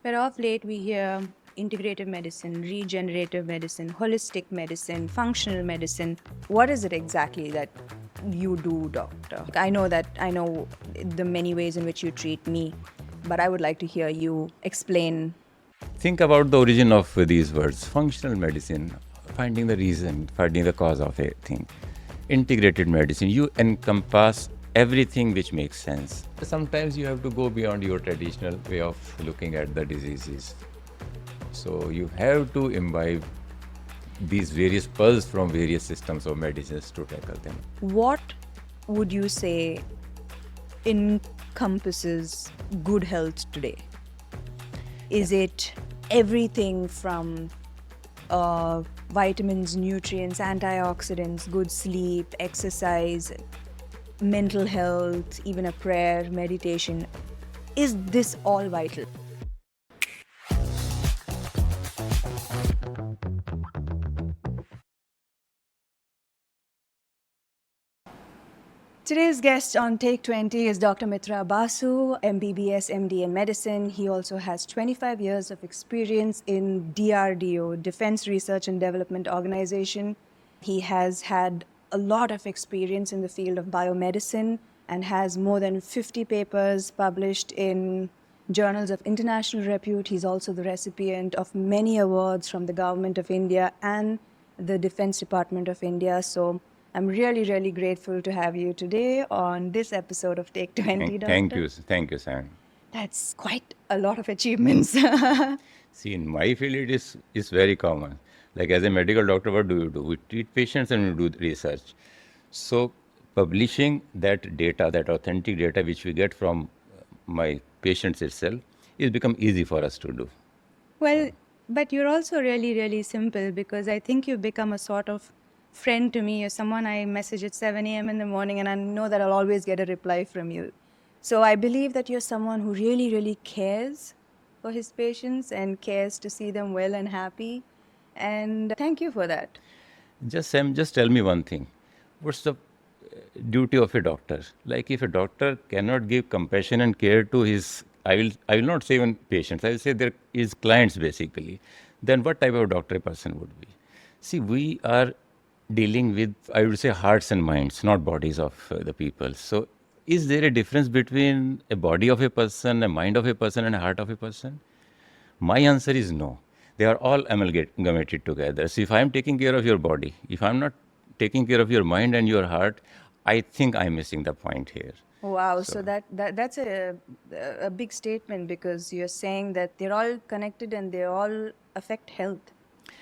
But of late, we hear integrative medicine, regenerative medicine, holistic medicine, functional medicine. What is it exactly that you do, doctor? I know the many ways in which you treat me, but I would like to hear you explain. Think about the origin of these words. Functional medicine, finding the reason, finding the cause of a thing. Integrated medicine, you encompass everything which makes sense. Sometimes you have to go beyond your traditional way of looking at the diseases. So you have to imbibe these various pearls from various systems of medicines to tackle them. What would you say encompasses good health today? Is it everything from vitamins, nutrients, antioxidants, good sleep, exercise, mental health, even a prayer, meditation? Is this all vital? Today's guest on Take 20 is Dr. Mitra Basu, MBBS, MD in medicine. He also has 25 years of experience in DRDO, Defense Research and Development Organization. He has had a lot of experience in the field of biomedicine and has more than 50 papers published in journals of international repute. He's also the recipient of many awards from the Government of India and the Defense Department of India. So I'm really, really grateful to have you today on this episode of Take 20, Doctor. Thank you, Sam. That's quite a lot of achievements. See, in my field, is very common. Like as a medical doctor, what do? We treat patients and we do research. So publishing that data, that authentic data which we get from my patients itself, is become easy for us to do. Well, but you're also really, really simple, because I think you've become a sort of friend to me. You're someone I message at 7 a.m. in the morning, and I know that I'll always get a reply from you. So I believe that you're someone who really, really cares for his patients and cares to see them well and happy. And thank you for that. Sam, just tell me one thing. What's the duty of a doctor? Like if a doctor cannot give compassion and care to his, I will not say even patients, I will say his clients basically, then what type of doctor a person would be? See, we are dealing with, I would say, hearts and minds, not bodies of the people. So is there a difference between a body of a person, a mind of a person, and a heart of a person? My answer is no. They are all amalgamated together. So if I'm taking care of your body, if I'm not taking care of your mind and your heart, I think I'm missing the point here. Wow, so that's a big statement, because you're saying that they're all connected and they all affect health.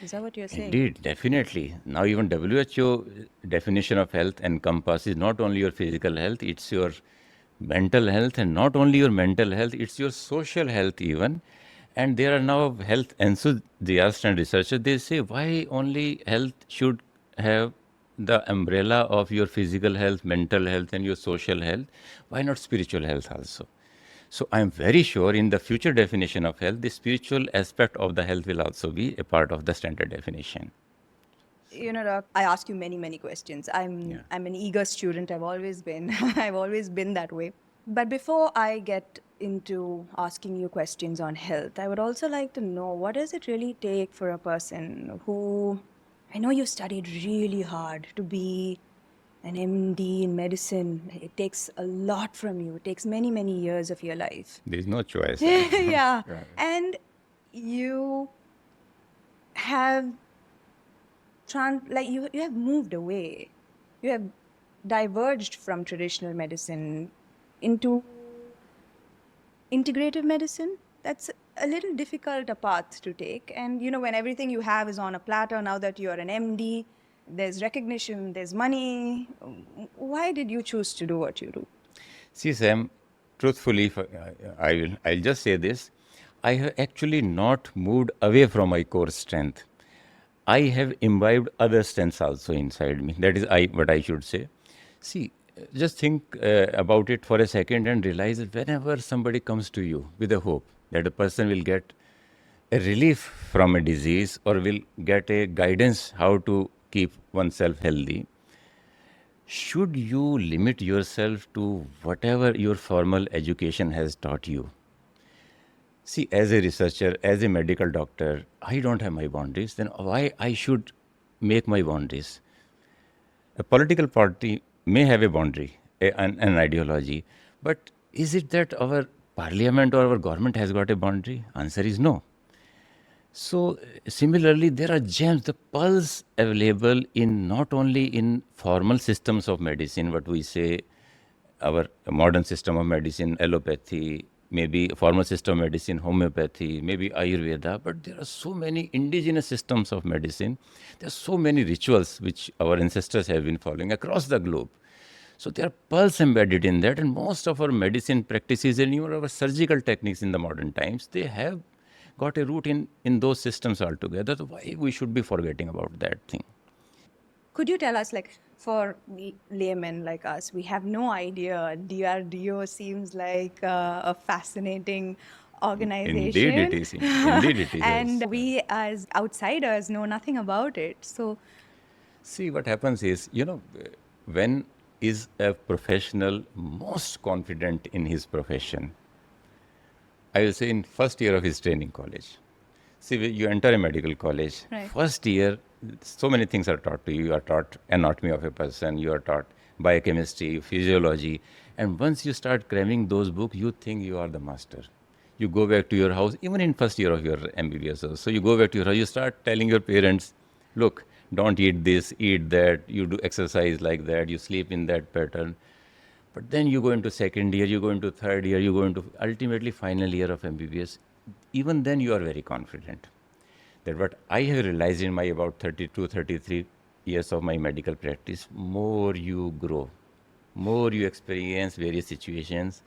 Is that what you're saying? Indeed, definitely. Now even WHO definition of health encompasses not only your physical health, it's your mental health, and not only your mental health, it's your social health even. And there are now health enthusiasts and researchers, they say why only health should have the umbrella of your physical health, mental health, and your social health. Why not spiritual health also? So I'm very sure in the future definition of health, the spiritual aspect of the health will also be a part of the standard definition. You know, Doc, I ask you many, many questions. I'm an eager student. I've always been. I've always been that way. But before I get into asking you questions on health, I would also like to know, what does it really take for a person who, I know you studied really hard to be an MD in medicine. It takes a lot from you. It takes many, many years of your life. There's no choice. Yeah. Right. And you have you have moved away. You have diverged from traditional medicine into integrative medicine. That's a little difficult a path to take. And you know, when everything you have is on a platter, now that you're an MD, there's recognition, there's money. Why did you choose to do what you do? See, Sam, truthfully, I'll just say this. I have actually not moved away from my core strength. I have imbibed other strengths also inside me. That is what I should say. See, just think about it for a second and realize that whenever somebody comes to you with a hope that a person will get a relief from a disease or will get a guidance how to keep oneself healthy, should you limit yourself to whatever your formal education has taught you? See, as a researcher, as a medical doctor, I don't have my boundaries. Then why I should make my boundaries? A political party may have a boundary, an ideology, but is it that our parliament or our government has got a boundary? Answer is no. So similarly, there are gems, the pearls available in not only in formal systems of medicine, what we say, our modern system of medicine, allopathy, maybe formal system of medicine, homeopathy, maybe Ayurveda, but there are so many indigenous systems of medicine. There are so many rituals which our ancestors have been following across the globe. So there are pearls embedded in that, and most of our medicine practices and even our surgical techniques in the modern times, they have got a root in those systems altogether. So why we should be forgetting about that thing? Could you tell us, like, for laymen like us, we have no idea. DRDO seems like a fascinating organization. Indeed it is. Indeed it is. And we as outsiders know nothing about it. So, See, what happens is, when is a professional most confident in his profession? I will say in first year of his training college. See, you enter a medical college. Right. First year, so many things are taught to you. You are taught anatomy of a person. You are taught biochemistry, physiology. And once you start cramming those books, you think you are the master. You go back to your house, even in first year of your MBBS. So you go back to your house, you start telling your parents, look, don't eat this, eat that, you do exercise like that, you sleep in that pattern. But then you go into second year, you go into third year, you go into ultimately final year of MBBS. Even then you are very confident. That what I have realized in my about 32, 33 years of my medical practice, more you grow, more you experience various situations,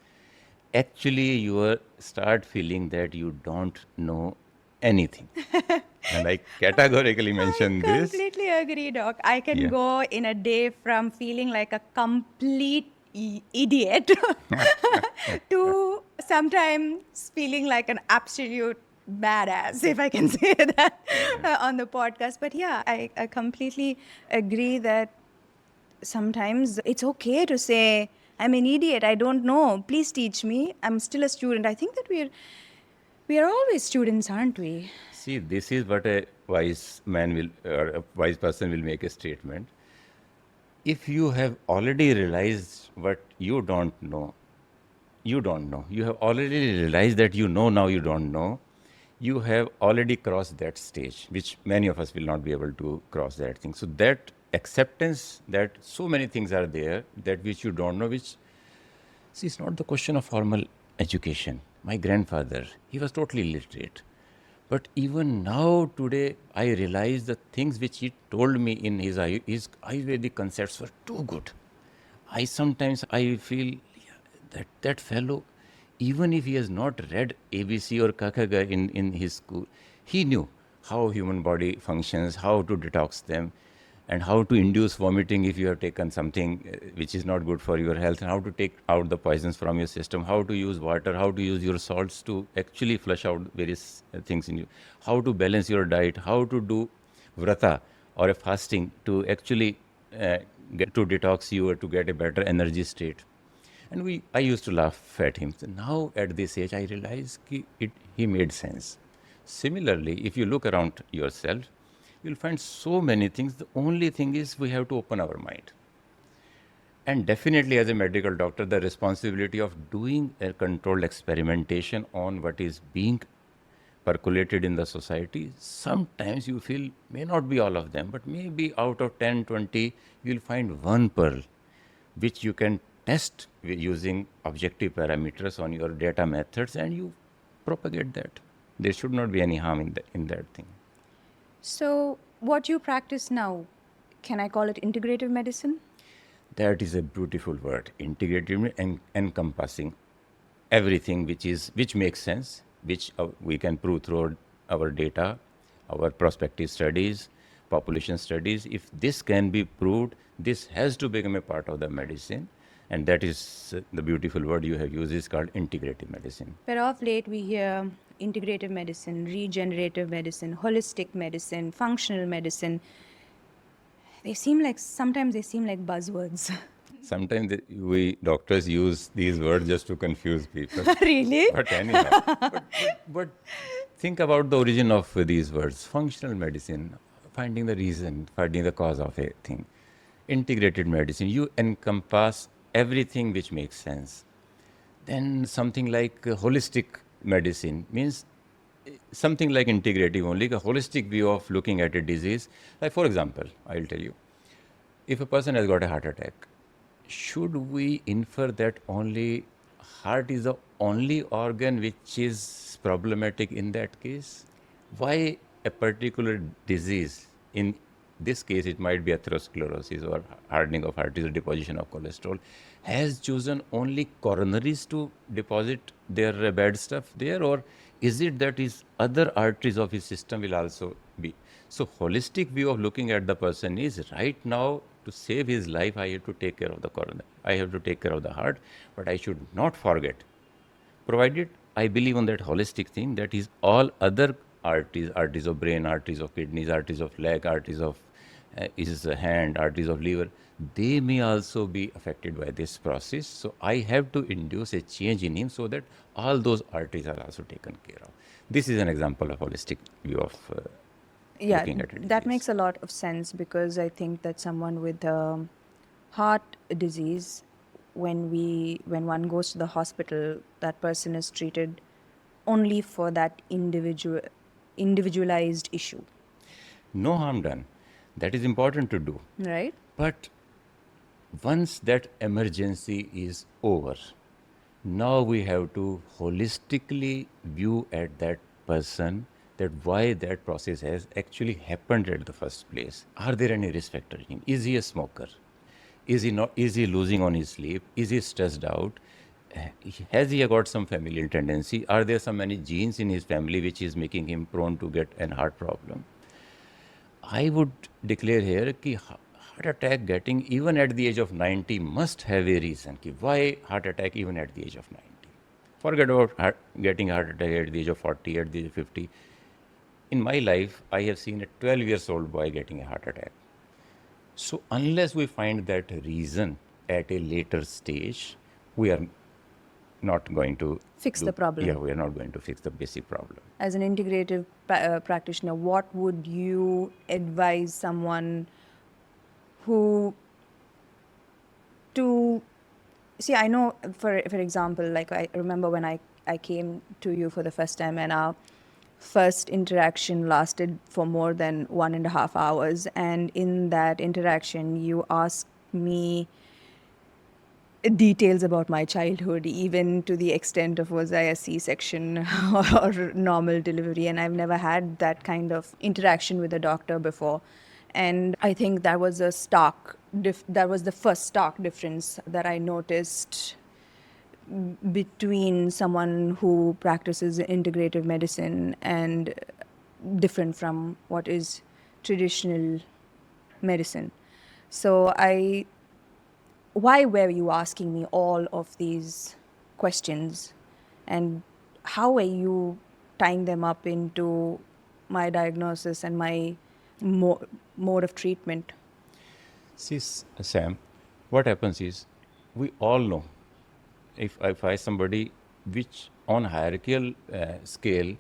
actually you start feeling that you don't know anything. And I categorically mention I this. completely agree, Doc. I can go in a day from feeling like a complete idiot to sometimes feeling like an absolute badass, if I can say that on the podcast. But yeah, I completely agree that sometimes it's okay to say, I'm an idiot, I don't know, please teach me, I'm still a student. I think that we are always students, aren't we? See, this is what a wise man will, or a wise person will make a statement. If you have already realized what you don't know, you don't know. You have already realized that you know now you don't know. You have already crossed that stage, which many of us will not be able to cross that thing. So that acceptance that so many things are there that which you don't know, which, see, it's not the question of formal education. My grandfather, he was totally illiterate. But even now, today, I realize the things which he told me in his Ayurvedic concepts were too good. Sometimes I feel that fellow, even if he has not read ABC or Kakaga in his school, he knew how human body functions, how to detox them, and how to induce vomiting if you have taken something which is not good for your health, and how to take out the poisons from your system, how to use water, how to use your salts to actually flush out various things in you, how to balance your diet, how to do vrata or a fasting to actually get to detox you or to get a better energy state. And I used to laugh at him. So now at this age, I realize he made sense. Similarly, if you look around yourself, you'll find so many things. The only thing is we have to open our mind. And definitely as a medical doctor, the responsibility of doing a controlled experimentation on what is being percolated in the society, sometimes you feel may not be all of them, but maybe out of 10, 20, you'll find one pearl which you can test using objective parameters on your data methods, and you propagate that. There should not be any harm in that thing. So, what you practice now, can I call it integrative medicine? That is a beautiful word. Integrative and encompassing everything which makes sense, which we can prove through our data, our prospective studies, population studies. If this can be proved, this has to become a part of the medicine. And that is the beautiful word you have used, is called integrative medicine. But of late we hear integrative medicine, regenerative medicine, holistic medicine, functional medicine. Sometimes they seem like buzzwords. Sometimes we doctors use these words just to confuse people. Really? But anyhow, but think about the origin of these words. Functional medicine, finding the reason, finding the cause of a thing. Integrated medicine, you encompass everything which makes sense. Then something like holistic medicine means something like integrative only, a holistic view of looking at a disease. Like for example, I'll tell you, if a person has got a heart attack, should we infer that only heart is the only organ which is problematic in that case? Why a particular disease, in this case it might be atherosclerosis or hardening of arteries or deposition of cholesterol, has chosen only coronaries to deposit their bad stuff there, or is it that his other arteries of his system will also be? So holistic view of looking at the person is, right now, to save his life, I have to take care of the coronary, I have to take care of the heart, but I should not forget, provided I believe on that holistic thing, that is all other arteries, arteries of brain, arteries of kidneys, arteries of leg, arteries of his hand, arteries of liver, they may also be affected by this process. So I have to induce a change in him so that all those arteries are also taken care of. This is an example of holistic view of Yeah, looking at a that disease. makes a lot of sense, because I think that someone with heart disease, when one goes to the hospital, that person is treated only for that individualized issue, No harm done. That is important to do. right? But once that emergency is over, now we have to holistically view at that person, that why that process has actually happened at the first place. Are there any risk factors in him? Is he a smoker? Is he not? Is he losing on his sleep? Is he stressed out? Has he got some familial tendency? Are there some many genes in his family which is making him prone to get an heart problem? I would declare here कि heart attack getting even at the age of 90 must have a reason कि why heart attack even at the age of 90. Forget about getting heart attack at the age of 40, at the age of 50. In my life, I have seen a 12 years old boy getting a heart attack. So unless we find that reason at a later stage, we are not going to Fix the problem. Yeah, we are not going to fix the basic problem. As an integrative practitioner, what would you advise someone who to see? I know, for example, like I remember when I came to you for the first time, and our first interaction lasted for more than 1.5 hours, and in that interaction you asked me details about my childhood, even to the extent of was I a C-section or normal delivery, and I've never had that kind of interaction with a doctor before. And I think that was a that was the first stark difference that I noticed between someone who practices integrative medicine and different from what is traditional medicine. So why were you asking me all of these questions, and how are you tying them up into my diagnosis and my mode of treatment? See, Sam, what happens is, we all know, if I somebody which on hierarchical scale,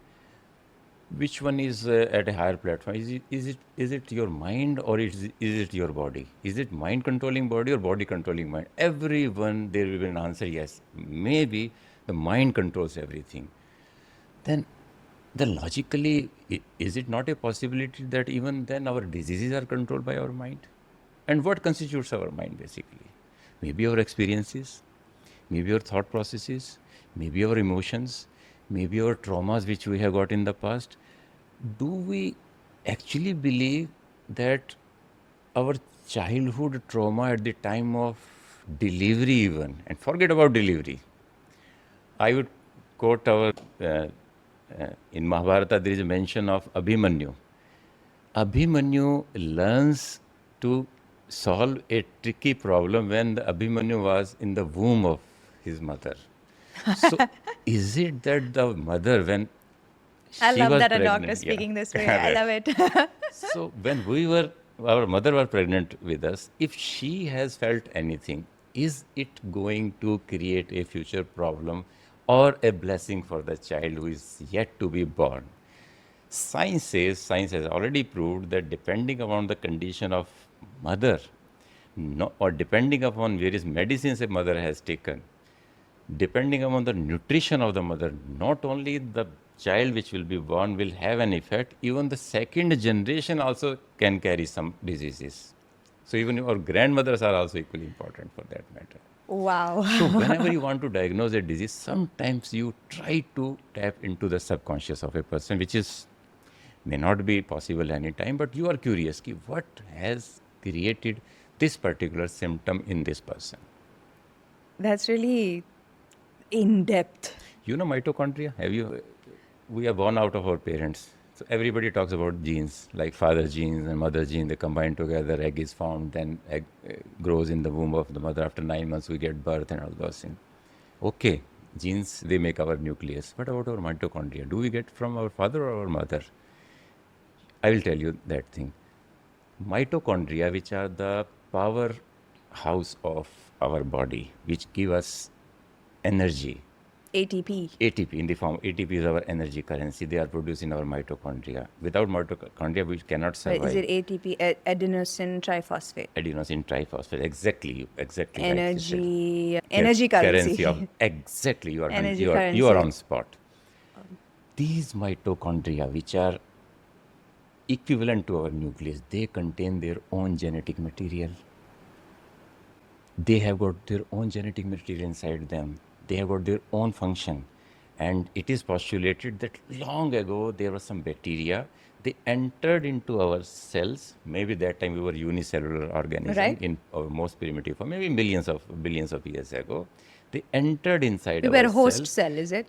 which one is at a higher platform? Is it your mind, or is it your body? Is it mind controlling body or body controlling mind? Everyone, there will be an answer, yes. Maybe the mind controls everything. Then logically, is it not a possibility that even then our diseases are controlled by our mind? And what constitutes our mind basically? Maybe our experiences, maybe our thought processes, maybe our emotions, maybe our traumas which we have got in the past. Do we actually believe that our childhood trauma at the time of delivery even, and forget about delivery, I would quote our, in Mahabharata there is a mention of Abhimanyu. Abhimanyu learns to solve a tricky problem when the Abhimanyu was in the womb of his mother. So is it that the mother, when I she love was that a pregnant, doctor speaking this way. Correct. I love it. So when our mother was pregnant with us, if she has felt anything, is it going to create a future problem or a blessing for the child who is yet to be born? Science has already proved that depending upon the condition of mother, no, or depending upon various medicines a mother has taken, depending upon the nutrition of the mother, not only the child which will be born will have an effect, even the second generation also can carry some diseases. So even your grandmothers are also equally important for that matter. Wow. So whenever you want to diagnose a disease, sometimes you try to tap into the subconscious of a person, which is may not be possible anytime, but you are curious ki what has created this particular symptom in this person. That's really in depth. You know mitochondria? Have you? We are born out of our parents. So everybody talks about genes, like father genes and mother genes. They combine together, egg is formed, then egg grows in the womb of the mother. After 9 months, we get birth and all those things. Okay, genes, they make our nucleus. What about our mitochondria? Do we get from our father or our mother? I will tell you that thing. Mitochondria, which are the powerhouse of our body, which give us energy. ATP. ATP in the form, ATP is our energy currency. They are produced in our mitochondria. Without mitochondria, we cannot survive. Is it ATP, adenosine triphosphate? Adenosine triphosphate, exactly Energy, like energy currency. of exactly. You are Energy you are currency. on spot. These mitochondria, which are equivalent to our nucleus, they contain their own genetic material. They have got their own genetic material inside them. They have got their own function. And it is postulated that long ago there was some bacteria. They entered into our cells. Maybe that time we were unicellular organism Right. in our most primitive form. Maybe billions of years ago. They entered inside We our were a host cells. cell, is it?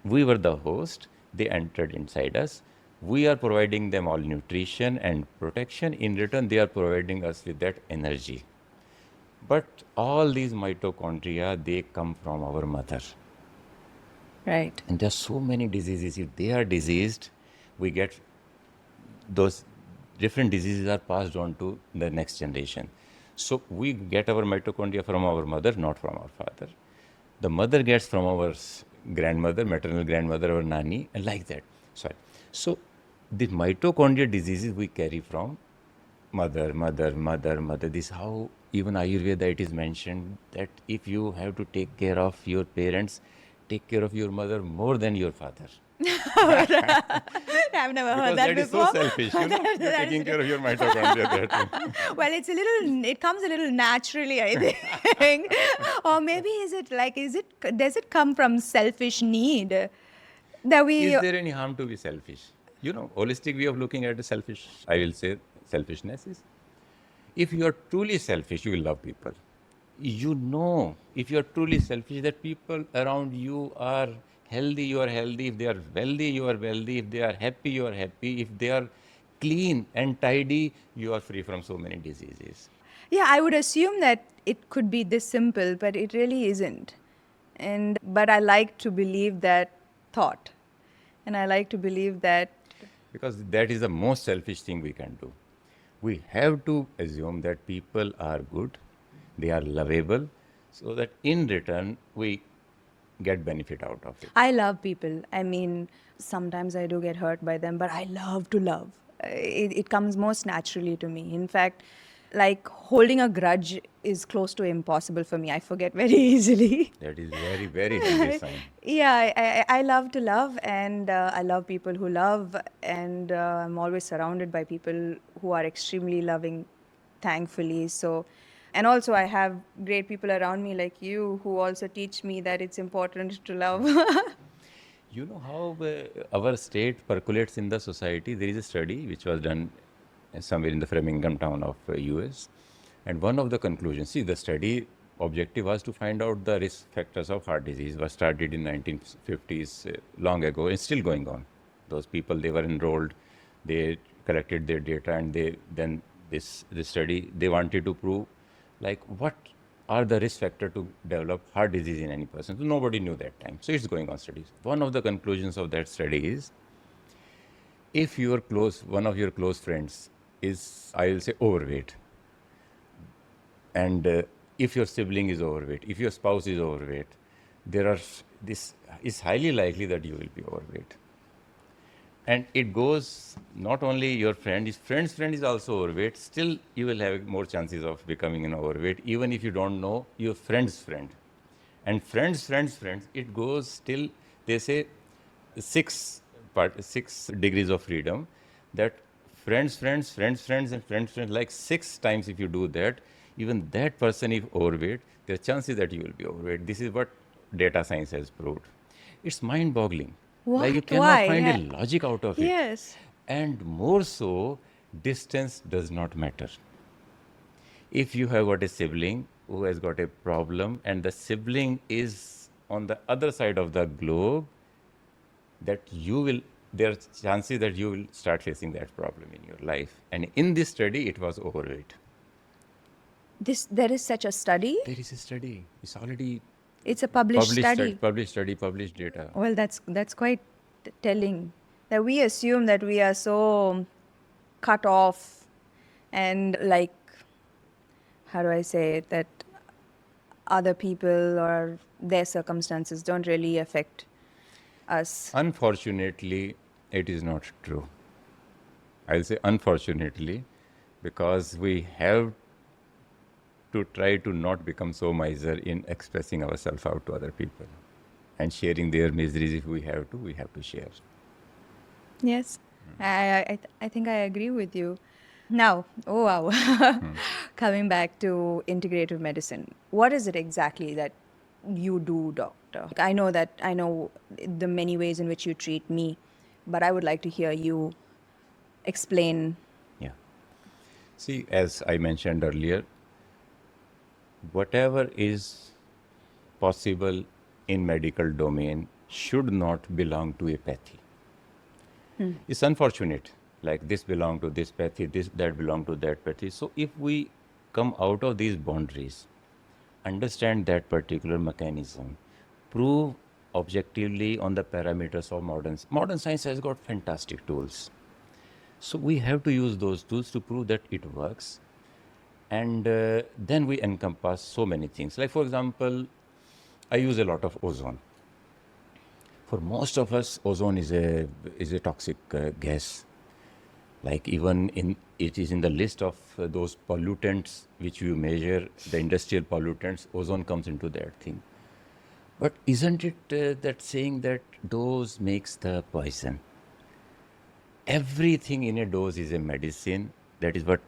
We were the host. They entered inside us. We are providing them all nutrition and protection. In return, they are providing us with that energy. But all these mitochondria, they come from our mother. Right. And there are so many diseases. If they are diseased, we get those different diseases are passed on to the next generation. So we get our mitochondria from our mother, not from our father. The mother gets from our grandmother, maternal grandmother, or nani, and like that. Sorry. So the mitochondria diseases we carry from mother. This is how even Ayurveda it is mentioned that if you have to take care of your parents, take care of your mother more than your father. I've never heard Because that that is before. so selfish, you know. You're taking care of your mitochondria there. Well, it comes a little naturally, I think. Or maybe does it come from selfish need that we, Is there any harm to be selfish? You know, holistic way of looking at the selfish, I will say selfishness is, if you are truly selfish, you will love people. You know, if you are truly selfish, that people around you are healthy, you are healthy. If they are wealthy, you are wealthy. If they are happy, you are happy. If they are clean and tidy, you are free from so many diseases. yeah, I would assume that it could be this simple, but it really isn't. But I like to believe that thought. And I like to believe that. Because that is the most selfish thing we can do. We have to assume that people are good, they are lovable, so that in return we get benefit out of it. I love people. I mean, sometimes I do get hurt by them, but I love to love. It comes most naturally to me. In fact, like holding a grudge is close to impossible for me. I forget very easily. That is very, very healthy sign. Yeah, I love to love, and I love people who love, and I'm always surrounded by people who are extremely loving, thankfully. So, and also I have great people around me like you who also teach me that it's important to love. You know how our state percolates in the society? There is a study which was done somewhere in the Framingham town of US. And one of the conclusions, see the study objective was to find out the risk factors of heart disease, was started in 1950s, long ago. It's still going on. Those people, they were enrolled, they collected their data, and then this study, they wanted to prove like what are the risk factor to develop heart disease in any person. So nobody knew that time. So it's going on studies. One of the conclusions of that study is, if one of your close friends is, I will say, overweight, and if your sibling is overweight, if your spouse is overweight, this is highly likely that you will be overweight. And it goes not only your friend, if friend's friend is also overweight, still you will have more chances of becoming an overweight, even if you don't know your friend's friend. And friends, it goes till, they say, 6 degrees of freedom, that friends, and friends, like 6 times if you do that, even that person if overweight, there are chances that you will be overweight. This is what data science has proved. It's mind-boggling. Like you What? cannot Why? find a Yeah. logic out of it. Yes. And more so, distance does not matter. If you have got a sibling who has got a problem and the sibling is on the other side of the globe, that you will, there are chances that you will start facing that problem in your life. And in this study, it was overweight. There is such a study. There is a study. It's already It's a published study. published data. Well, that's quite telling. That we assume that we are so cut off, and like, how do I say it, that other people or their circumstances don't really affect us. Unfortunately, it is not true. I'll say unfortunately, because we have to try to not become so miser in expressing ourselves out to other people and sharing their miseries. If we have to share. Yes, I think I agree with you. Now, oh wow, coming back to integrative medicine, what is it exactly that you do, doctor? I know the many ways in which you treat me, but I would like to hear you explain. Yeah. See, as I mentioned earlier, whatever is possible in medical domain should not belong to a pathy. It's unfortunate, like this belong to this pathy, that belong to that pathy. So if we come out of these boundaries, understand that particular mechanism, prove objectively on the parameters of modern science has got fantastic tools. So we have to use those tools to prove that it works. And then we encompass so many things. Like, for example, I use a lot of ozone. For most of us, ozone is a toxic gas. Like even it is in the list of those pollutants which you measure, the industrial pollutants, ozone comes into that thing. But isn't it that saying that dose makes the poison? Everything in a dose is a medicine. That is what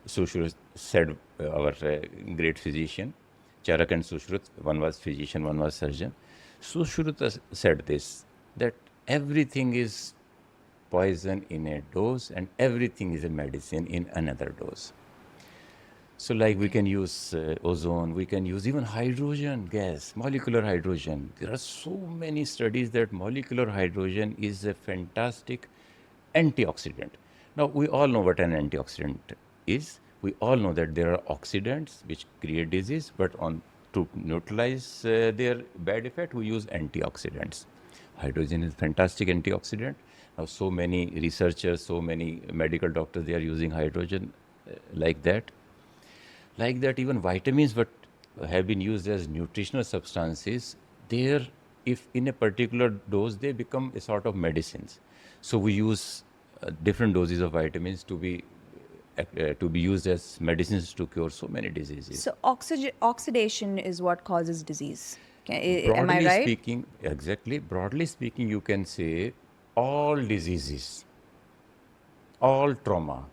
Sushruta said, our great physician. Charak and Sushruta, one was physician, one was surgeon. Sushruta said this, that everything is poison in a dose and everything is a medicine in another dose. So like we can use ozone, we can use even hydrogen gas, molecular hydrogen. There are so many studies that molecular hydrogen is a fantastic antioxidant. Now we all know what an antioxidant is. We all know that there are oxidants which create disease, but to neutralize their bad effect, we use antioxidants. Hydrogen is a fantastic antioxidant. Now so many researchers, so many medical doctors, they are using hydrogen like that. Like that, even vitamins what have been used as nutritional substances, if in a particular dose, they become a sort of medicines. So we use different doses of vitamins to be used as medicines to cure so many diseases. So oxidation is what causes disease. Am I Broadly right? speaking, exactly. Broadly speaking, you can say all diseases, all trauma,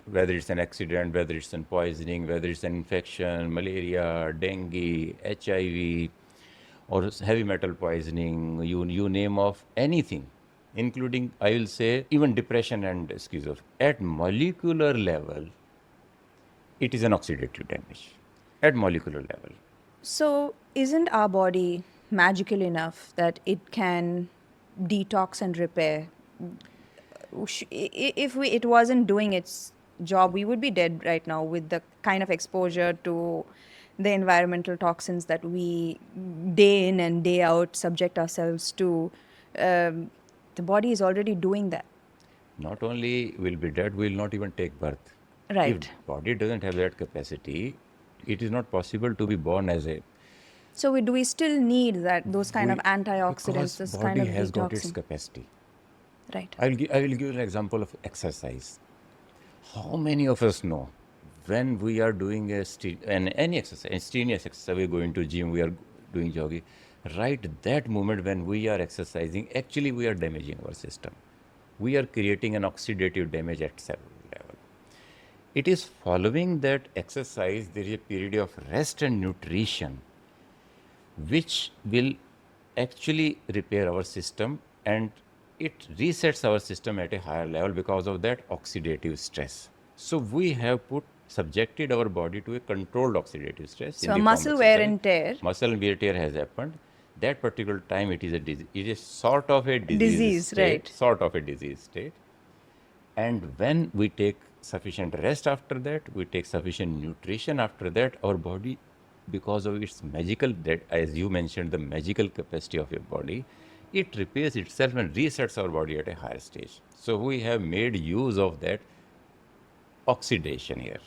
whether it's an accident, whether it's an poisoning, whether it's an infection, malaria, dengue, HIV, or heavy metal poisoning, you name of anything, including, I will say, even depression and schizophrenia. At molecular level, it is an oxidative damage. At molecular level. So isn't our body magical enough that it can detox and repair? If it wasn't doing its job, we would be dead right now with the kind of exposure to the environmental toxins that we day in and day out subject ourselves to. The body is already doing that. Not only will be dead, will not even take birth. Right. If body doesn't have that capacity, It is not possible to be born as a... So do we still need those kind of antioxidants, Because this body kind of has got its detoxing? capacity. Right. I will give you an example of exercise. How many of us know when we are doing any exercise, a strenuous exercise, we are going to gym, we are doing jogging, right that moment when we are exercising, actually we are damaging our system. We are creating an oxidative damage at cell level. It is following that exercise, there is a period of rest and nutrition which will actually repair our system, and it resets our system at a higher level because of that oxidative stress. So we have subjected our body to a controlled oxidative stress. So muscle wear and tear. Muscle wear tear has happened. That particular time it is a disease. It is sort of a disease state, right. Sort of a disease state. And when we take sufficient rest after that, we take sufficient nutrition after that, our body, because of its magical, that as you mentioned, the magical capacity of your body, it repairs itself and resets our body at a higher stage. So we have made use of that oxidation here.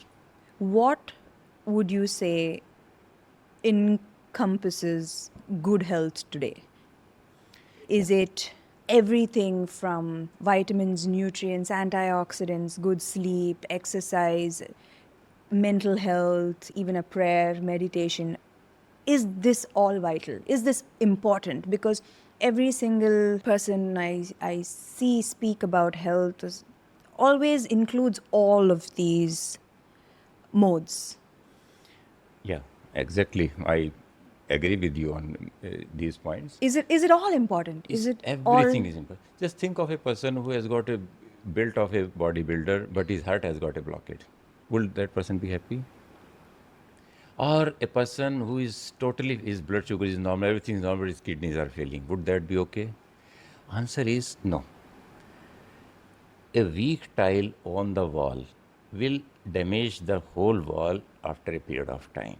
What would you say encompasses good health today? Is it everything from vitamins, nutrients, antioxidants, good sleep, exercise, mental health, even a prayer, meditation? Is this all vital? Is this important? Because every single person I see speak about health always includes all of these modes. Yeah, exactly. I agree with you on these points. Is it all important? Is it everything all... is important? Just think of a person who has got a built of a bodybuilder, but his heart has got a blockage. Will that person be happy? Or a person who is totally, his blood sugar is normal, everything is normal, his kidneys are failing. Would that be okay? Answer is no. A weak tile on the wall will damage the whole wall after a period of time.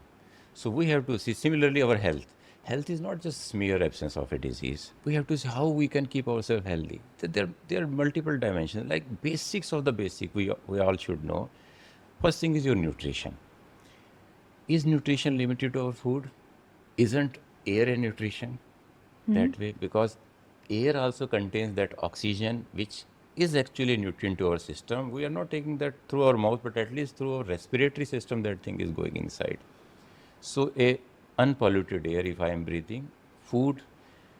So we have to see, similarly our health. Health is not just mere absence of a disease. We have to see how we can keep ourselves healthy. There are multiple dimensions, like basics of the basic we all should know. First thing is your nutrition. Is nutrition limited to our food? Isn't air a nutrition that way? Because air also contains that oxygen, which is actually a nutrient to our system. We are not taking that through our mouth, but at least through our respiratory system, that thing is going inside. So a unpolluted air, if I am breathing, food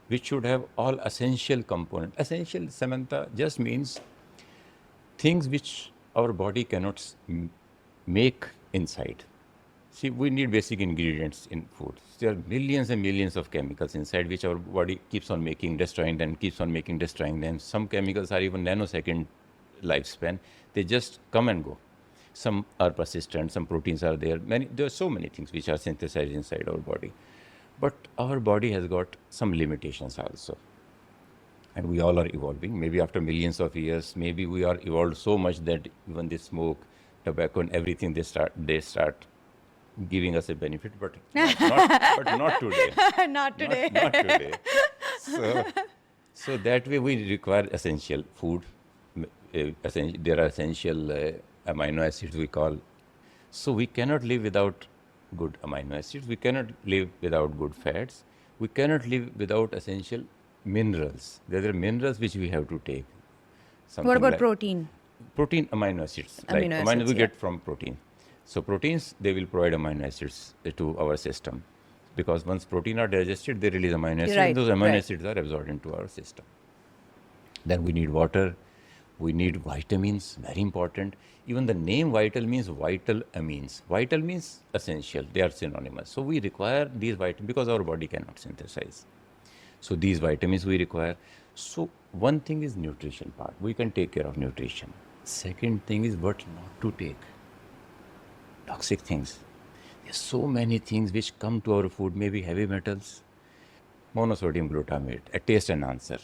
which should have all essential components. Essential, Samantha, just means things which our body cannot make inside. See, we need basic ingredients in food. There are millions and millions of chemicals inside which our body keeps on making, destroying them, keeps on making, destroying them. Some chemicals are even nanosecond lifespan. They just come and go. Some are persistent, some proteins are there. There are so many things which are synthesized inside our body. But our body has got some limitations also. And we all are evolving. Maybe after millions of years, maybe we are evolved so much that even they smoke, tobacco and everything, they start giving us a benefit, but not today. Not today. Not today. So that way we require essential food. There are essential amino acids we call. So we cannot live without good amino acids. We cannot live without good fats. We cannot live without essential minerals. There are minerals which we have to take. What about protein? Protein, amino acids. Amino acids we get from protein. So proteins, they will provide amino acids to our system. Because once protein are digested, they release amino acids. Right, those amino acids are absorbed into our system. Then we need water. We need vitamins, very important. Even the name vital means vital amines. Vital means essential. They are synonymous. So we require these vitamins because our body cannot synthesize. So these vitamins we require. So one thing is nutrition part. We can take care of nutrition. Second thing is what not to take. Toxic things. There's so many things which come to our food, maybe heavy metals, monosodium glutamate, a taste enhancer.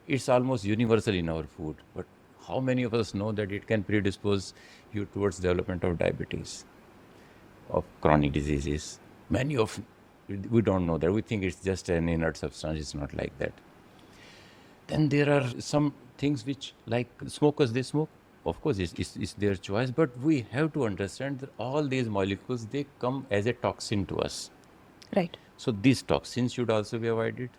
It's almost universal in our food, but how many of us know that it can predispose you towards development of diabetes, of chronic diseases? We don't know that. We think it's just an inert substance. It's not like that. Then there are some things which, like smokers, they smoke of course, it's their choice, but we have to understand that all these molecules, they come as a toxin to us. Right. So these toxins should also be avoided.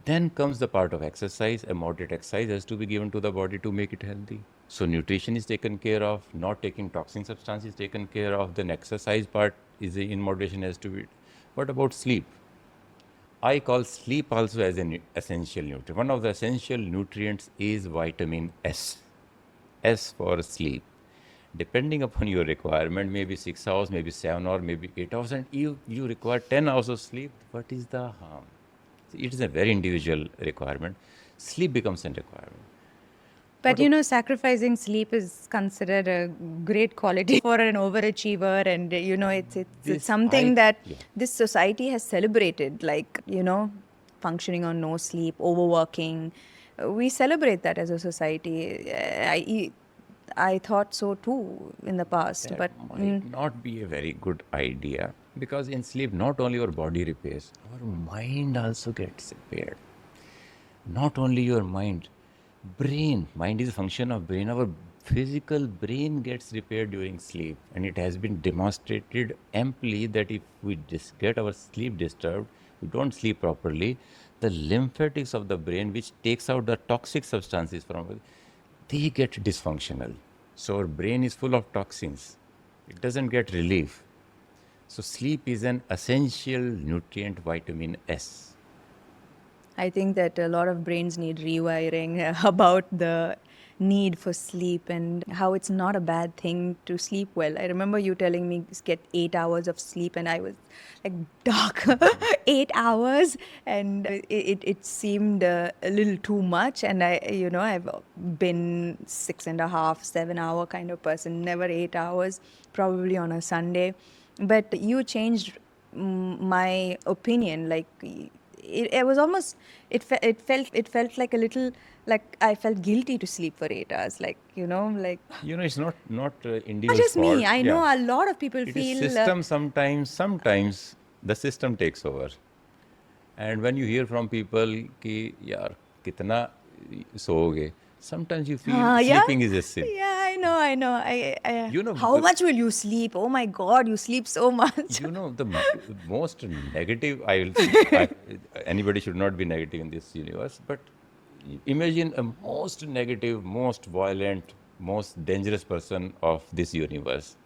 Then comes the part of exercise. A moderate exercise has to be given to the body to make it healthy. So nutrition is taken care of, not taking toxin substances taken care of. Then exercise part is in moderation has to be. What about sleep? I call sleep also as an essential nutrient. One of the essential nutrients is vitamin S. S for sleep. Depending upon your requirement, maybe 6 hours, maybe 7 hours, maybe 8 hours, and you require 10 hours of sleep. What is the harm? It is a very individual requirement. Sleep becomes a requirement. But sacrificing sleep is considered a great quality for an overachiever, and it's something that this society has celebrated, like functioning on no sleep, overworking. We celebrate that as a society. I thought so too in the past, That but might not be a very good idea, because in sleep not only your body repairs, our mind also gets repaired. Not only your mind, mind is a function of brain. Our physical brain gets repaired during sleep, and it has been demonstrated amply that if we get our sleep disturbed, we don't sleep properly, the lymphatics of the brain, which takes out the toxic substances from, they get dysfunctional. So our brain is full of toxins. It doesn't get relief. So sleep is an essential nutrient, vitamin S. I think that a lot of brains need rewiring about the need for sleep and how it's not a bad thing to sleep well. I remember you telling me get 8 hours of sleep, and I was like, doc, 8 hours, and it seemed a little too much. And I've been 6.5, 7 hour kind of person, never 8 hours, probably on a Sunday. But you changed my opinion. Like it was almost it felt like a little, like I felt guilty to sleep for 8 hours, It's not not individual's just me. fault. I know a lot of people It feel is system sometimes the system takes over. And when you hear from people कि यार कितना सोओगे, sometimes you feel yeah, sleeping is a sin. yeah, I know. I You know, how much will you sleep? Oh my God, you sleep so much. the most negative, anybody should not be negative in this universe, but imagine a most negative, most violent, most dangerous person of this universe.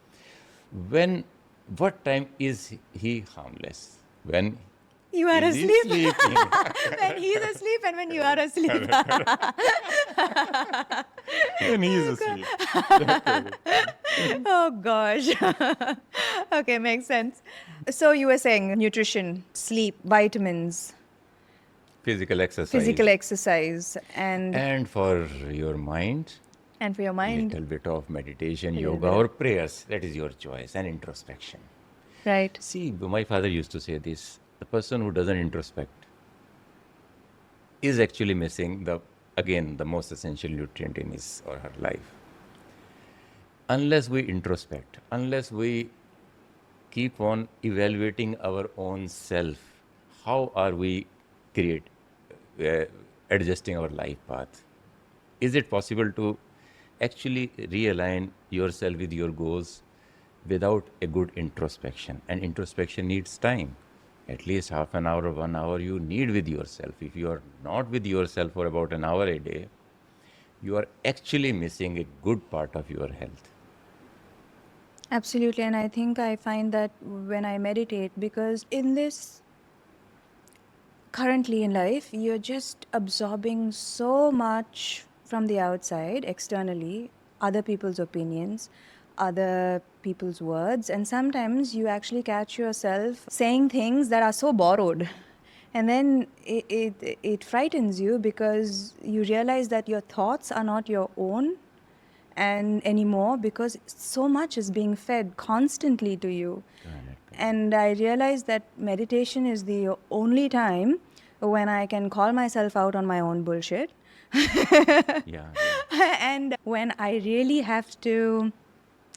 What time is he harmless? When You are is he asleep. sleeping? When he's asleep and when you are asleep. When he is asleep. Oh gosh. Okay, makes sense. So you were saying nutrition, sleep, vitamins, Physical exercise. physical exercise, and And for your mind, for your mind, little bit of meditation, little yoga, bit or prayers. That is your choice. And introspection. right? See, my father used to say this: the person who doesn't introspect is actually missing the most essential nutrient in his or her life. Unless we introspect, unless we keep on evaluating our own self, how are we adjusting our life path? Is it possible to actually realign yourself with your goals without a good introspection? And introspection needs time. At least half an hour or 1 hour you need with yourself. If you are not with yourself for about an hour a day, you are actually missing a good part of your health. Absolutely. And I think I find that when I meditate, because in this currently in life, you're just absorbing so much from the outside, externally, other people's opinions, other people's words, and sometimes you actually catch yourself saying things that are so borrowed. And then it frightens you, because you realize that your thoughts are not your own and anymore, because so much is being fed constantly to you. And I realized that meditation is the only time when I can call myself out on my own bullshit. Yeah. And when I really have to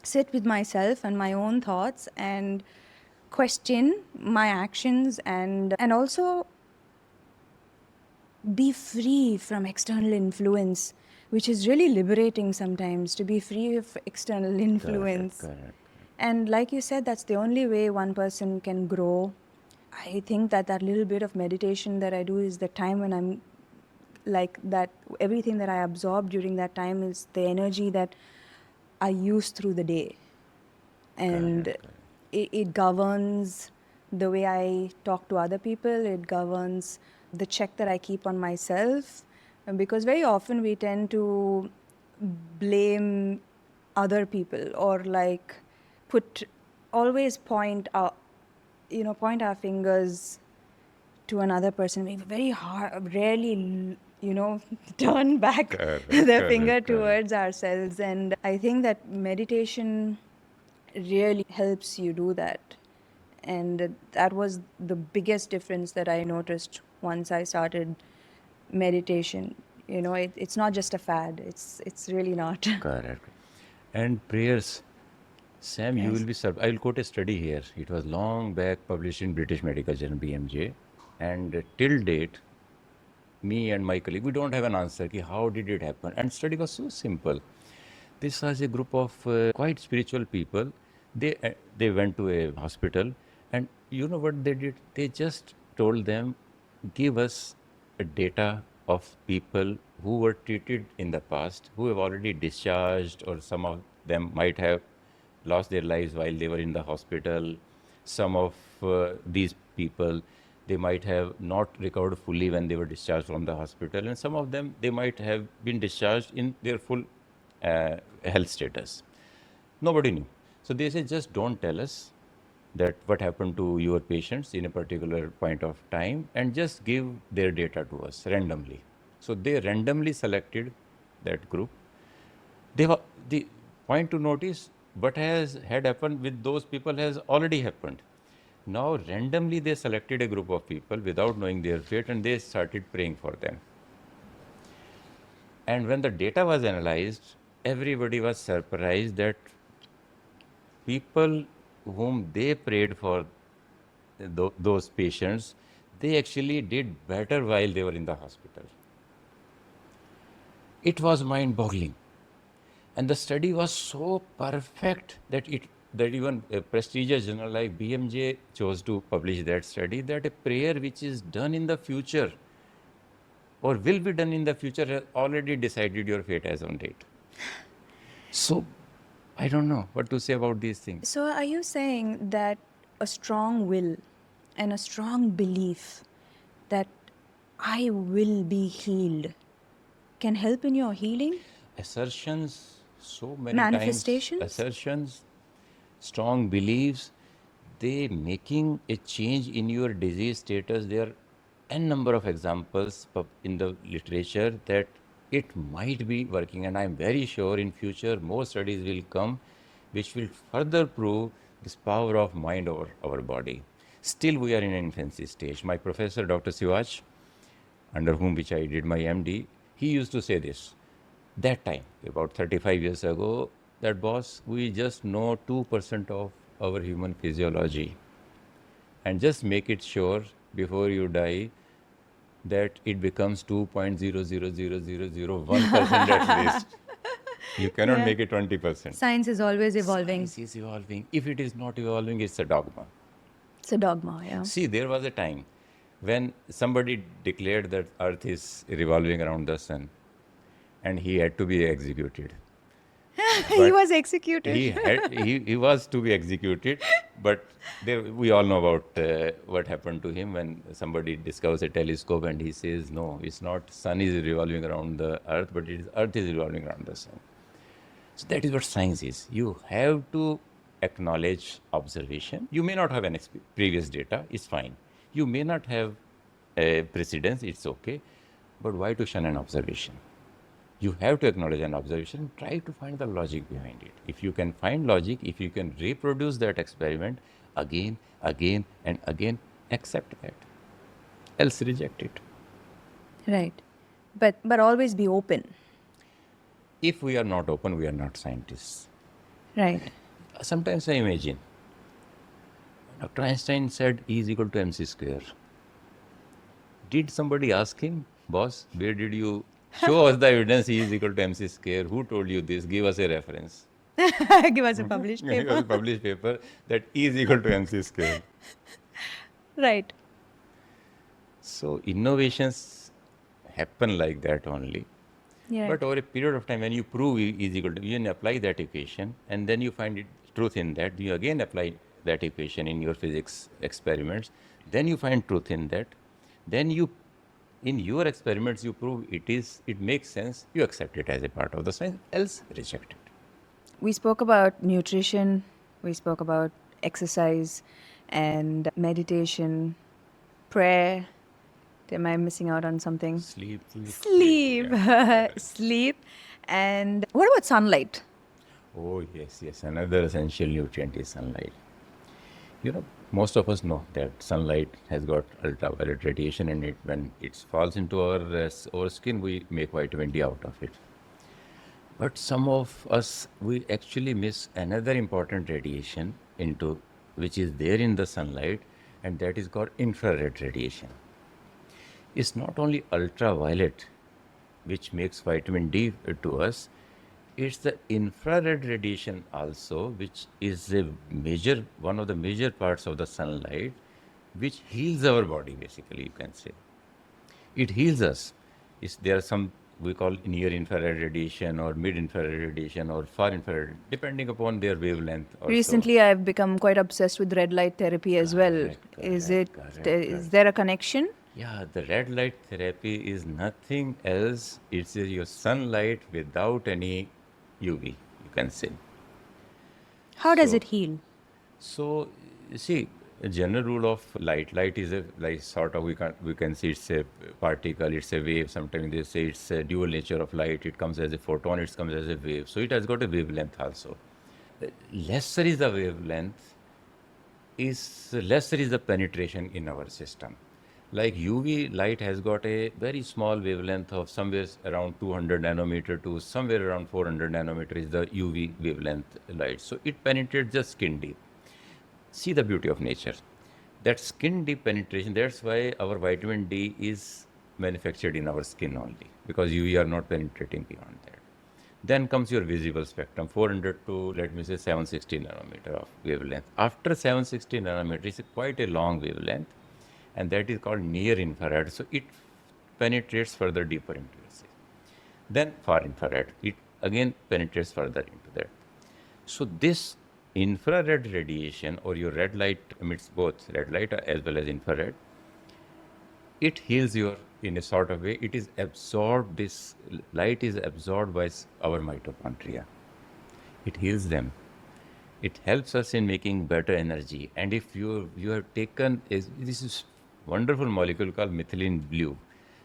sit with myself and my own thoughts and question my actions, and also be free from external influence, which is really liberating sometimes, to be free of external influence. Correct. And like you said, that's the only way one person can grow. I think that that little bit of meditation that I do is the time when I'm like that, everything that I absorb during that time is the energy that I use through the day. And it governs the way I talk to other people, it governs the check that I keep on myself. And because very often we tend to blame other people, or like always point our fingers to another person. We very rarely, turn back the finger towards ourselves. And I think that meditation really helps you do that. And that was the biggest difference that I noticed once I started meditation. It's not just a fad. It's really not. Correct. And prayers. Sam, you Yes. will be surprised. I will quote a study here. It was long back published in British Medical Journal, BMJ. And till date, me and my colleague, we don't have an answer. How did it happen? And study was so simple. This was a group of quite spiritual people. They went to a hospital, and you know what they did? They just told them, give us a data of people who were treated in the past, who have already discharged, or some of them might have lost their lives while they were in the hospital. Some of these people, they might have not recovered fully when they were discharged from the hospital, and some of them, they might have been discharged in their full health status. Nobody knew. So they said, just don't tell us that what happened to your patients in a particular point of time, and just give their data to us randomly. So they randomly selected that group. The point to notice, what had happened with those people has already happened. Now randomly they selected a group of people without knowing their fate, and they started praying for them. And when the data was analyzed, everybody was surprised that people whom they prayed for, those patients, they actually did better while they were in the hospital. It was mind-boggling. And the study was so perfect that even a prestigious journal like BMJ chose to publish that study, that a prayer which is done in the future or will be done in the future has already decided your fate as on date. So I don't know what to say about these things. So are you saying that a strong will and a strong belief that I will be healed can help in your healing? Assertions, so many Manifestations? times, assertions, strong beliefs, they making a change in your disease status. There are n number of examples in the literature that it might be working, and I'm very sure in future more studies will come which will further prove this power of mind over our body. Still we are in an infancy stage. My professor, Dr. Sivaj, under whom which I did my MD, he used to say this. That time, about 35 years ago, that boss, we just know 2% of our human physiology. And just make it sure before you die that it becomes 2.0000001% at least. You cannot make it 20%. Science is always evolving. Science is evolving. If it is not evolving, it's a dogma. It's a dogma, yeah. See, there was a time when somebody declared that Earth is revolving around the sun, and he had to be executed. He was executed. He was to be executed, but we all know about what happened to him when somebody discovers a telescope and he says, no, it's not sun is revolving around the earth, but it is earth is revolving around the sun. So that is what science is. You have to acknowledge observation. You may not have an previous data, it's fine. You may not have a precedence, it's okay, but why to shun an observation? You have to acknowledge an observation, try to find the logic behind it. If you can find logic, if you can reproduce that experiment again, and again, accept that. Else reject it. Right. But always be open. If we are not open, we are not scientists. Right. Sometimes I imagine, Dr. Einstein said E is equal to mc square. Did somebody ask him, Boss, where did you show us the evidence E is equal to MC square? Who told you this? Give us a reference. Give us a published Give us a paper. published paper that E is equal to MC square. Right. So innovations happen like that only. Yeah. But over a period of time, when you prove E is equal to, you apply that equation, and then you find it truth in that, you again apply that equation in your physics experiments, then you find truth in that, then you, in your experiments, you prove it makes sense, you accept it as a part of the science, else reject it. We spoke about nutrition, we spoke about exercise and meditation, prayer. Am I missing out on something? Sleep. Sleep. Yeah. Sleep. And what about sunlight? Oh, yes. Another essential nutrient is sunlight. Most of us know that sunlight has got ultraviolet radiation in it. When it falls into our skin, we make vitamin D out of it. But some of us, we actually miss another important radiation which is there in the sunlight, and that is called infrared radiation. It's not only ultraviolet which makes vitamin D to us, it's the infrared radiation also, which is one of the major parts of the sunlight, which heals our body, basically, you can say. It heals us. There are some we call near infrared radiation or mid infrared radiation or far infrared, depending upon their wavelength. Recently, I've become quite obsessed with red light therapy as well. Is there a connection? Yeah, the red light therapy is nothing else. It's your sunlight without any UV, you can say. How does it heal? So, you see, a general rule of light is we can see it's a particle, it's a wave. Sometimes they say it's a dual nature of light. It comes as a photon, it comes as a wave. So it has got a wavelength also. Lesser is the wavelength, lesser is the penetration in our system. Like UV light has got a very small wavelength of somewhere around 200 nanometer to somewhere around 400 nanometer is the UV wavelength light. So it penetrates just skin deep. See the beauty of nature. That skin deep penetration, that's why our vitamin D is manufactured in our skin only, because UV are not penetrating beyond that. Then comes your visible spectrum, 400 to, let me say, 760 nanometer of wavelength. After 760 nanometer, it's quite a long wavelength, and that is called near infrared. So it penetrates further deeper into your skin. Then far infrared, it again penetrates further into that. So this infrared radiation, or your red light emits both red light as well as infrared, it heals in a sort of way. It is absorbed, this light is absorbed by our mitochondria. It heals them. It helps us in making better energy. And if you have taken, this is wonderful molecule called methylene blue.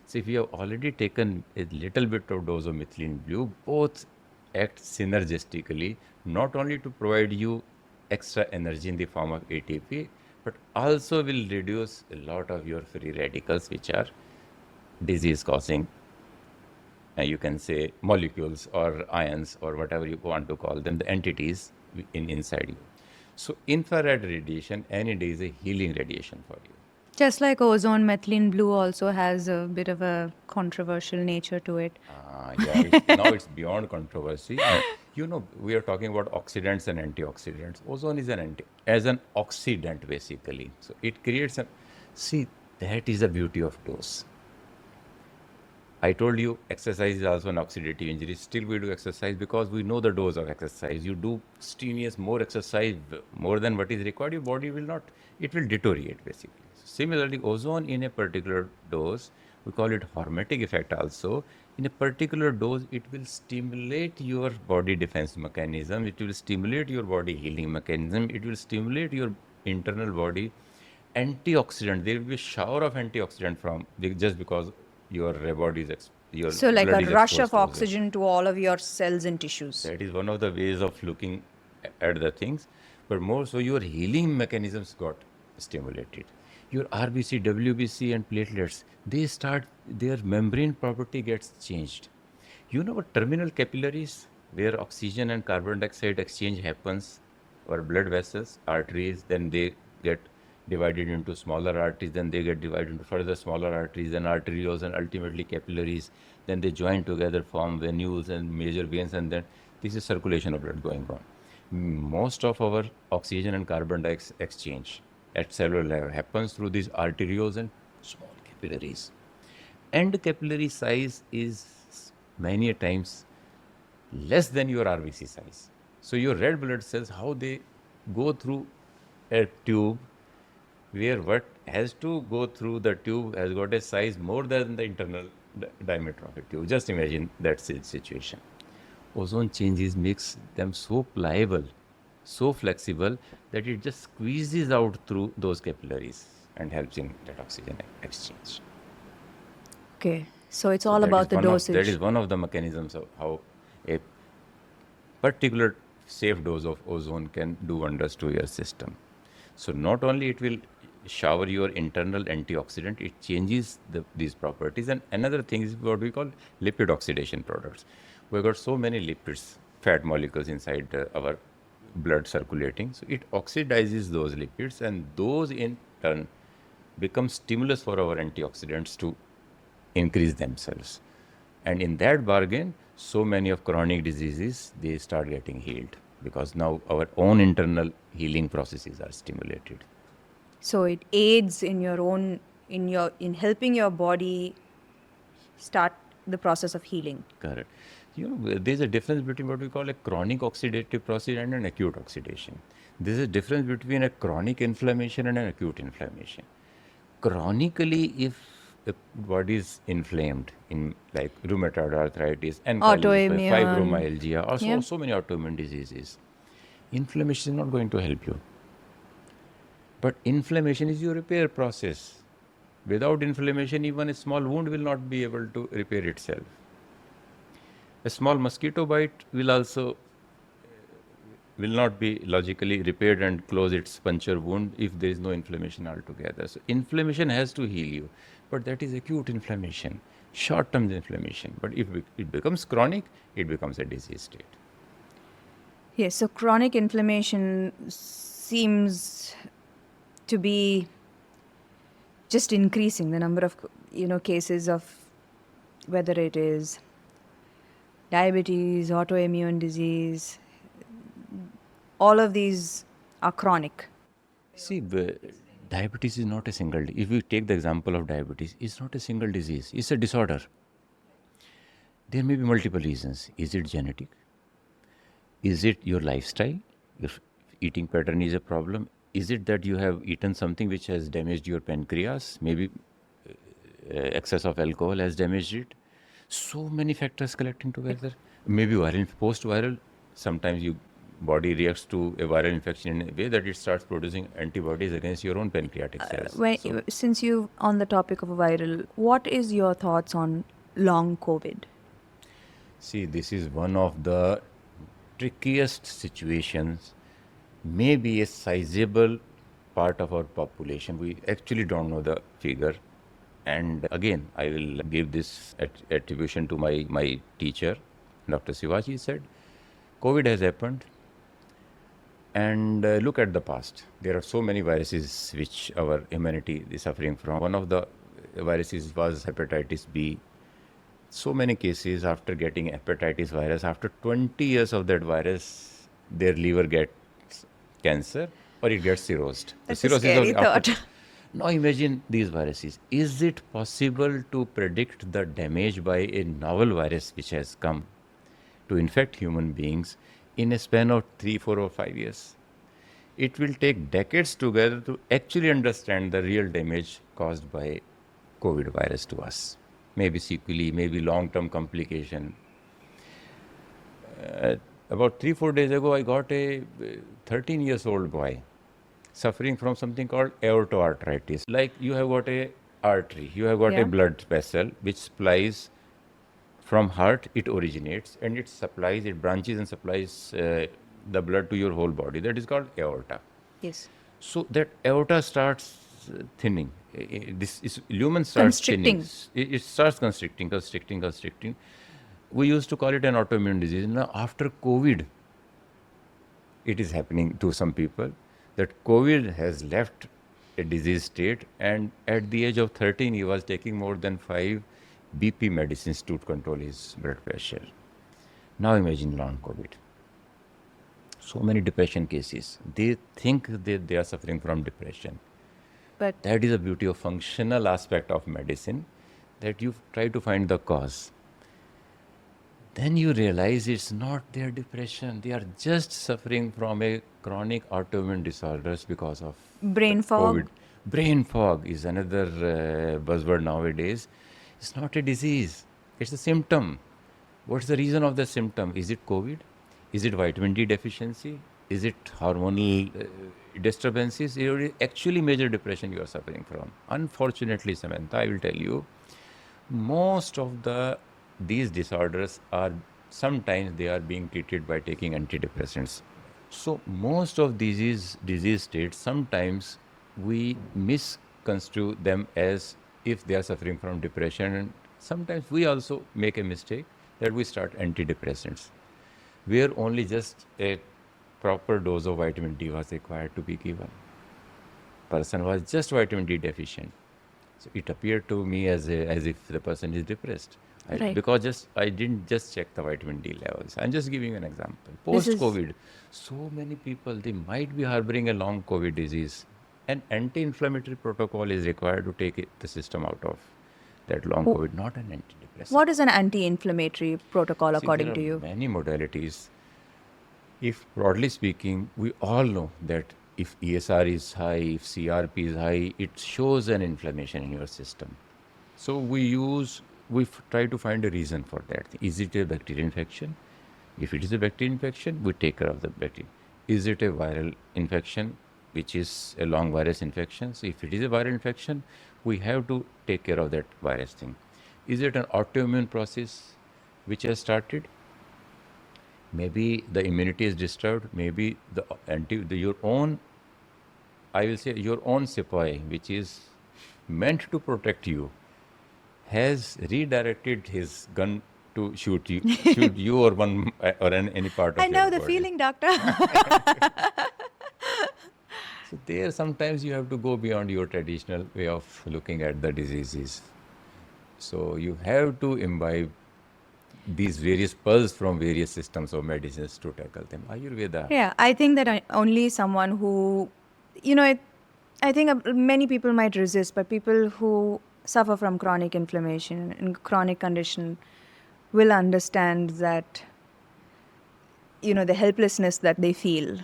So if you have already taken a little bit of dose of methylene blue, both act synergistically, not only to provide you extra energy in the form of ATP, but also will reduce a lot of your free radicals, which are disease causing, you can say, molecules or ions or whatever you want to call them, the entities inside you. So infrared radiation any day is a healing radiation for you. Just like ozone, methylene blue also has a bit of a controversial nature to it. Now it's beyond controversy. We are talking about oxidants and antioxidants. Ozone is an oxidant, basically. So it creates that is the beauty of dose. I told you exercise is also an oxidative injury. Still we do exercise because we know the dose of exercise. You do strenuous more exercise, more than what is required, your body will deteriorate, basically. Similarly, ozone in a particular dose, we call it hormetic effect also. In a particular dose, it will stimulate your body defense mechanism. It will stimulate your body healing mechanism. It will stimulate your internal body antioxidant. There will be a shower of antioxidant just because your body is so like a rush of oxygen to all of your cells and tissues. That is one of the ways of looking at the things. But more so, your healing mechanisms got stimulated. Your RBC, WBC and platelets, their membrane property gets changed. You know what terminal capillaries, where oxygen and carbon dioxide exchange happens, or blood vessels, arteries, then they get divided into smaller arteries, then they get divided into further smaller arteries, then arterioles, and ultimately capillaries. Then they join together, form venules and major veins, and then this is circulation of blood going on. Most of our oxygen and carbon dioxide exchange at cellular level happens through these arterioles and small capillaries. And capillary size is many a times less than your RBC size. So your red blood cells, how they go through a tube where what has to go through the tube has got a size more than the internal diameter of a tube. Just imagine that situation. Ozone changes makes them so pliable, so flexible that it just squeezes out through those capillaries and helps in that oxygen exchange. Okay, so it's all about the dosage. That is one of the mechanisms of how a particular safe dose of ozone can do wonders to your system. So not only it will shower your internal antioxidant, it changes these properties. And another thing is what we call lipid oxidation products. We've got so many lipids, fat molecules inside our blood circulating. So it oxidizes those lipids, and those in turn become stimulus for our antioxidants to increase themselves. And in that bargain, so many of chronic diseases, they start getting healed because now our own internal healing processes are stimulated. So it aids in your own, in helping your body start the process of healing. Correct. You know, there's a difference between what we call a chronic oxidative process and an acute oxidation. There's a difference between a chronic inflammation and an acute inflammation. Chronically, if the body is inflamed in like rheumatoid arthritis and Autoimmune. fibromyalgia, or Yeah. so many autoimmune diseases, inflammation is not going to help you. But inflammation is your repair process. Without inflammation, even a small wound will not be able to repair itself. A small mosquito bite will not be logically repaired and close its puncture wound if there is no inflammation altogether. So inflammation has to heal you, but that is acute inflammation, short-term inflammation. But if it becomes chronic, it becomes a disease state. Yes, so chronic inflammation seems to be just increasing the number of cases of whether it is diabetes, autoimmune disease, all of these are chronic. See, diabetes is not a single. If we take the example of diabetes, it's not a single disease. It's a disorder. There may be multiple reasons. Is it genetic? Is it your lifestyle? Your eating pattern is a problem. Is it that you have eaten something which has damaged your pancreas? Maybe excess of alcohol has damaged it. So many factors collecting together. Maybe viral, post-viral. Sometimes your body reacts to a viral infection in a way that it starts producing antibodies against your own pancreatic cells. Since you're on the topic of viral, what is your thoughts on long COVID? See, this is one of the trickiest situations. Maybe a sizable part of our population. We actually don't know the figure. And again, I will give this attribution to my teacher, Dr. Sivaji said, COVID has happened. And look at the past. There are so many viruses which our humanity is suffering from. One of the viruses was hepatitis B. So many cases after getting hepatitis virus, after 20 years of that virus, their liver gets cancer or it gets cirrhosed. That's a scary thought. Now imagine these viruses. Is it possible to predict the damage by a novel virus which has come to infect human beings in a span of 3, 4, or 5 years? It will take decades together to actually understand the real damage caused by COVID virus to us. Maybe sequelae, maybe long-term complication. About 3, 4 days ago, I got a 13-year-old boy suffering from something called aortoarthritis. Like you have got a artery, you have got a blood vessel which supplies from heart, it originates and it supplies, it branches and supplies the blood to your whole body. That is called aorta. Yes. So that aorta starts thinning. Lumen starts Constricting. thinning. It starts constricting. We used to call it an autoimmune disease. Now after COVID, it is happening to some people that COVID has left a disease state, and at the age of 13 he was taking more than 5 BP medicines to control his blood pressure. Now imagine long COVID. So many depression cases. They think that they are suffering from depression. But That is the beauty of functional aspect of medicine, that you try to find the cause. Then you realize it's not their depression. They are just suffering from a chronic autoimmune disorders because of brain fog. COVID. Brain fog is another buzzword nowadays. It's not a disease. It's a symptom. What's the reason of the symptom? Is it COVID? Is it vitamin D deficiency? Is it hormonal disturbances? It is actually major depression you are suffering from. Unfortunately, Samantha, I will tell you, most of these disorders are sometimes they are being treated by taking antidepressants. So most of these disease states, sometimes we misconstrue them as if they are suffering from depression, and sometimes we also make a mistake that we start antidepressants, where only just a proper dose of vitamin D was required to be given. Person was just vitamin D deficient. So it appeared to me as if the person is depressed. Right. Because I didn't just check the vitamin D levels. I'm just giving you an example. This is- Post-COVID, so many people, they might be harboring a long COVID disease. An anti-inflammatory protocol is required to take the system out of that long COVID, not an antidepressant. What is an anti-inflammatory protocol See, according there to are you? many modalities. If broadly speaking, we all know that if ESR is high, if CRP is high, it shows an inflammation in your system. So we try to find a reason for that. Is it a bacterial infection? If it is a bacterial infection, we take care of the bacteria. Is it a viral infection, which is a long virus infection? So if it is a viral infection, we have to take care of that virus thing. Is it an autoimmune process which has started? Maybe the immunity is disturbed. Maybe your own, I will say, your own sepoy, which is meant to protect you, has redirected his gun to shoot you or any part of I your know the body. feeling, doctor. So there, sometimes you have to go beyond your traditional way of looking at the diseases. So you have to imbibe these various pulses from various systems of medicines to tackle them. Ayurveda. Yeah, I think that only someone who, I think many people might resist, but people who suffer from chronic inflammation and chronic condition will understand that, the helplessness that they feel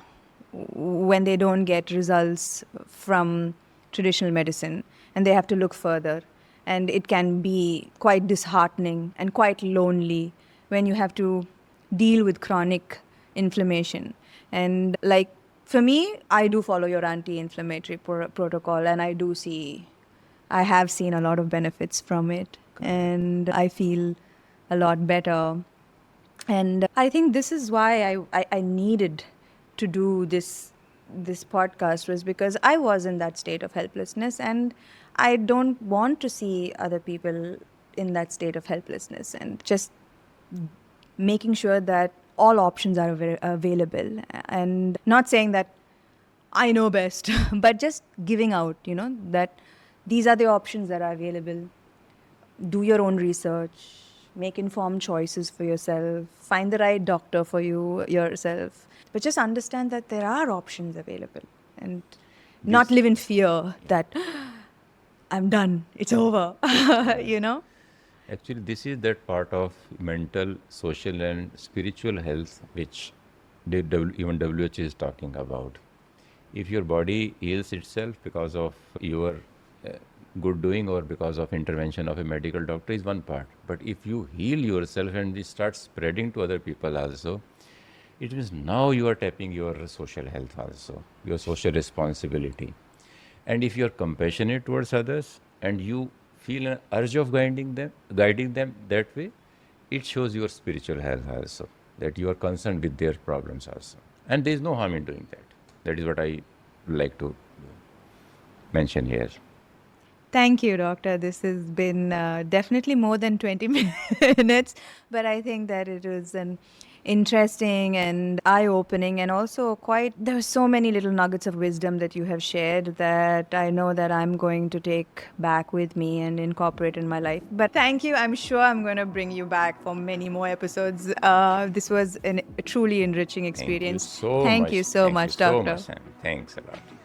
when they don't get results from traditional medicine and they have to look further. And it can be quite disheartening and quite lonely when you have to deal with chronic inflammation. And like for me, I do follow your anti-inflammatory protocol, and I have seen a lot of benefits from it, and I feel a lot better. And I think this is why I needed to do this podcast, was because I was in that state of helplessness, and I don't want to see other people in that state of helplessness, and just making sure that all options are available, and not saying that I know best, but just giving out, that these are the options that are available. Do your own research, make informed choices for yourself, find the right doctor for yourself, but just understand that there are options available, and not live in fear that I'm done, it's over, Actually, this is that part of mental, social, and spiritual health which even WHO is talking about. If your body heals itself because of your good doing or because of intervention of a medical doctor is one part. But if you heal yourself and it starts spreading to other people also, it means now you are tapping your social health also, your social responsibility. And if you are compassionate towards others and you feel an urge of guiding them that way, it shows your spiritual health also, that you are concerned with their problems also. And there is no harm in doing that. That is what I like to mention here. Thank you, Doctor. This has been definitely more than 20 minutes, but I think that it was an interesting and eye-opening, and also there are so many little nuggets of wisdom that you have shared that I know that I'm going to take back with me and incorporate in my life. But thank you. I'm sure I'm going to bring you back for many more episodes. This was a truly enriching experience. Thank you so Thank much. you so Thank you much, so Doctor. much. And thanks a lot.